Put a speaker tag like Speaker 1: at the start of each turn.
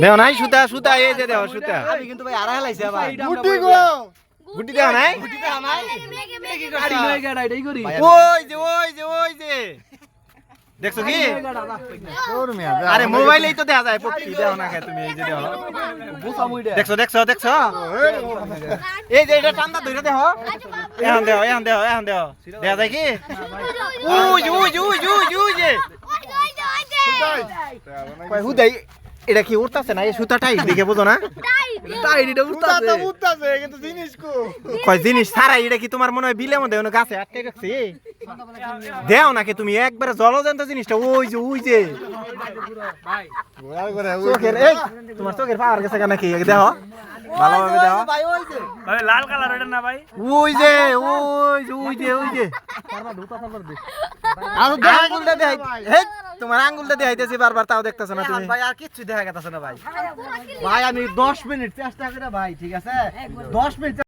Speaker 1: দেও নাই সুতা সুতা এই যে দেও সুতা
Speaker 2: আমি কিন্তু ভাই আড়া হেলাইছি ভাই
Speaker 3: গুটি গো
Speaker 1: গুটি দেও নাই
Speaker 2: গুটি তো আমার
Speaker 4: গাড়ি লয়ে গাড়া এটাই করি
Speaker 1: ওই যে দেখছো কি
Speaker 3: তোর মিয়া
Speaker 1: আরে মোবাইলেই তো দেখা যায় পক্ষী দেও না কে তুমি এই যে দেও দেখছো এই যে এটা টান্দা ধরে দেখো এখন দেও দেখা যায় কি উই যে কই হুদাই এটা কি উঠতাছে না এই সুতাটাই দেখে বুঝো না
Speaker 4: টাইরিটা উঠতাছে
Speaker 3: উঠতাছে কিন্তু জিনিস কো
Speaker 1: কয় জিনিস সারাই এটা কি তোমার মনে হয় বিলের মধ্যে কোনো গাছে আটকে রাখছি দেও নাকি তুমি একবারে জলজন্ত জিনিসটা ওই যে
Speaker 3: গোয়াল করে
Speaker 1: চোখের এই তোমার চোখের পাওয়ার গেছে কেন কি দেখো ভালোভাবে দেখো
Speaker 2: ভাই ওই যে
Speaker 4: ভাই লাল কালার এটা না ভাই
Speaker 1: ওই যে
Speaker 3: আর
Speaker 1: আঙ্গুলটা দেখাই এই তোমার আঙ্গুলটা দেখাইতেছি বারবার তাও দেখতেছ না তুমি
Speaker 2: ভাই আর কিচ্ছু দেখা গেছে না ভাই ভাই আমি 10 মিনিট চেষ্টা করে ভাই ঠিক আছে 10 মিনিট